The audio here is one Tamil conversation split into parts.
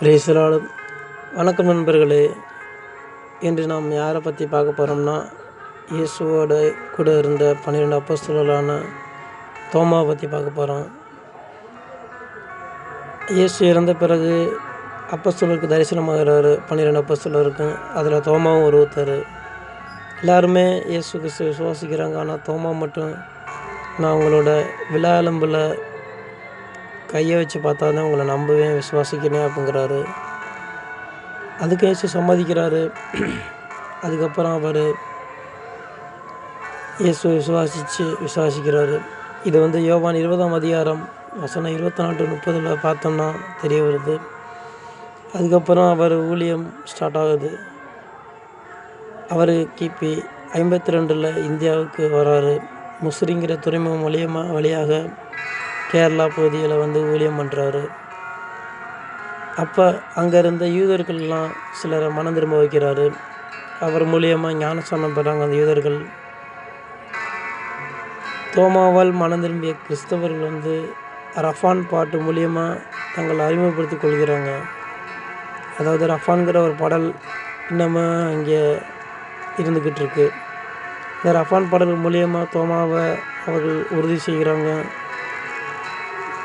Praise the Lord. வணக்கம் நண்பர்களே. இன்று நாம் யாரை பற்றி பார்க்க போகிறோம்னா, இயேசுவோட கூட இருந்த 12 அப்போஸ்தலர்களான தோமாவை பற்றி பார்க்க போகிறோம். இயேசு இறந்த பிறகு அப்போஸ்தலருக்கு தரிசனமாகிறாரு 12 அப்போஸ்தலருக்கும். அதில் தோமாவும் ஒருத்தர். எல்லாருமே இயேசு கிறிஸ்துவை விசுவாசிக்கிறாங்க. ஆனால் தோமா மட்டும், நான் உங்களோட விலா எலும்பில் கையை வச்சு பார்த்தா தான் உங்களை நம்புவேன், விசுவாசிக்கிறேன் அப்படிங்கிறாரு. அதுக்கு இயேசு சம்மதிக்கிறாரு. அதுக்கப்புறம் அவர் இயேசுவை விசுவாசிக்கிறாரு. இது யோவான் 20ஆம் அதிகாரம் வசனம் 24-30 பார்த்தோம்னா தெரிய வருது. அதுக்கப்புறம் அவர் ஊழியம் ஸ்டார்ட் ஆகுது. அவர் கிபி 52 இந்தியாவுக்கு வராரு. முசிறிங்கிற துறைமுகம் வழியாக கேரளா பகுதியில் ஊழியம் பண்ணுறாரு. அப்போ அங்கே இருந்த யூதர்கள்லாம் சிலரை மனம் திரும்ப வைக்கிறாரு. அவர் மூலியமாக ஞானஸ்நானம் பெறாங்க அந்த யூதர்கள். தோமாவால் மனம் திரும்பிய கிறிஸ்தவர்கள் ரஃபான் பாட்டு மூலியமாக தங்களை அறிமுகப்படுத்தி கொள்கிறாங்க. அதாவது ரஃபான்கிற ஒரு பாடல் இன்னமும் இங்கே இருந்துக்கிட்டு இருக்கு. இந்த ரஃபான் பாடல் மூலியமாக தோமாவை அவர்கள் உறுதி செய்கிறாங்க.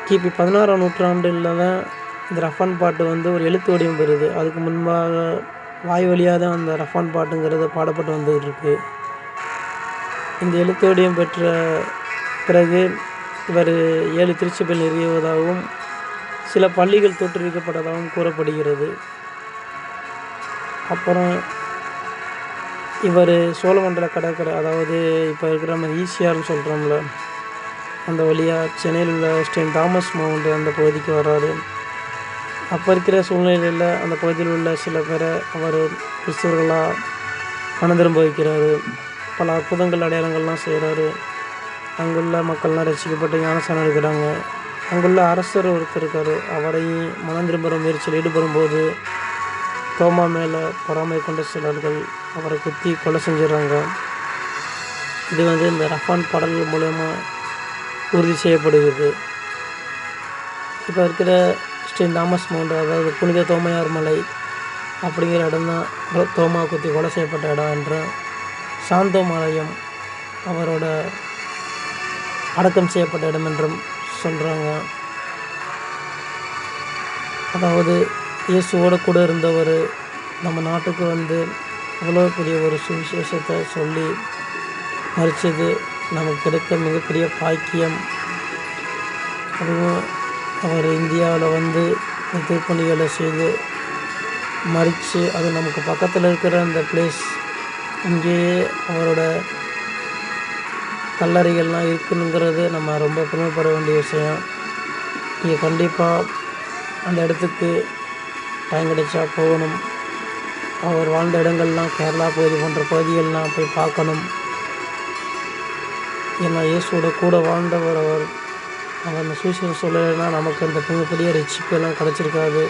கிபி 16ஆம் நூற்றாண்டில் தான் இந்த ரஃபான் பாட்டு ஒரு எழுத்து வடிவம் பெறுது. அதுக்கு முன்பாக வாய் வழியாக தான் அந்த ரஃபான் பாட்டுங்கிறது பாடப்பட்டு வந்துகிட்டு இருக்கு. இந்த எழுத்து வடிவம் பெற்ற பிறகு இவர் 7 திருச்சபையில் நிறுவுவதாகவும் சில பள்ளிகள் தோற்றுவிக்கப்பட்டதாகவும் கூறப்படுகிறது. அப்புறம் இவர் சோழமண்டல கடற்கரை, அதாவது இப்போ இருக்கிற நம்ம ஈசிஆர்னு சொல்கிறோம்ல, அந்த வழியாக சென்னையில் உள்ள செயின்ட் தாமஸ் மவுண்ட் அந்த பகுதிக்கு வர்றாரு. அப்போ இருக்கிற சூழ்நிலையில் அந்த பகுதியில் உள்ள சில பேரை அவர் கிறிஸ்தவர்களாக மனம் திரும்ப வைக்கிறாரு. பல அற்புதங்கள் அடையாளங்கள்லாம் செய்கிறாரு. அங்குள்ள மக்கள்லாம் ரசிக்கப்பட்டு ஞானஸ்நானம் எடுக்கிறாங்க. அங்குள்ள அரசர் ஒருத்தர் இருக்கார். அவரையும் மனம் திரும்புகிற முயற்சியில் ஈடுபடும்போது தோமா மேலே பொறாமை கொண்ட சிலர்கள் அவரை குத்தி கொலை செஞ்சிடறாங்க. இது இந்த ரஃபான் பாடல்கள் மூலமாக உறுதி செய்யப்படுகிறது. இப்போ இருக்கிற செயின்ட் தாமஸ் மவுண்ட், அதாவது புனித தோமையார் மலை அப்படிங்கிற இடம் தான் தோமா குத்தி கொலை செய்யப்பட்ட இடம் என்ற சாந்தோமாலயம் அவரோட அடக்கம் செய்யப்பட்ட இடம் என்றும் சொல்கிறாங்க. அதாவது இயேசுவோட கூட இருந்தவர் நம்ம நாட்டுக்கு அவ்வளோ பெரிய ஒரு சுவிசேஷத்தை சொல்லி மறித்தது நமக்கு கிடைத்த மிகப்பெரிய பாக்கியம். அதுவும் அவர் இந்தியாவில் திருப்பணிகளை செய்து மறித்து அது நமக்கு பக்கத்தில் இருக்கிற அந்த பிளேஸ், இங்கேயே அவரோட கல்லறைகள்லாம் இருக்குதுங்கிறது நம்ம ரொம்ப பெருமைப்பட வேண்டிய விஷயம். நீங்கள் கண்டிப்பாக அந்த இடத்துக்கு டைம் கிடைச்சா போகணும். அவர் வாழ்ந்த இடங்கள்லாம் கேரளா பகுதி போன்ற பகுதிகள்லாம் போய் பார்க்கணும். ஏன்னா இயேசுவோட கூட வாழ்ந்தவர் அவர் அந்த சுவிசேஷம் சொல்லலைன்னா நமக்கு அந்த மிகப்பெரிய ரட்சிப்பெல்லாம் கிடச்சிருக்காது.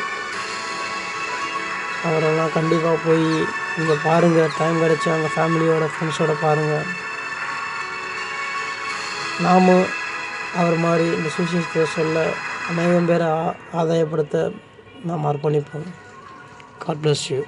அவரெல்லாம் கண்டிப்பாக போய் இங்கே பாருங்கள், டைம் கிடச்சா அங்கே ஃபேமிலியோட ஃப்ரெண்ட்ஸோடு பாருங்கள். நாமும் அவர் மாதிரி இந்த சுவிசேஷத்தை சொல்ல அநேகம் பேரை ஆதாயப்படுத்த நாம் அர்ப்பணிப்போம். God bless you.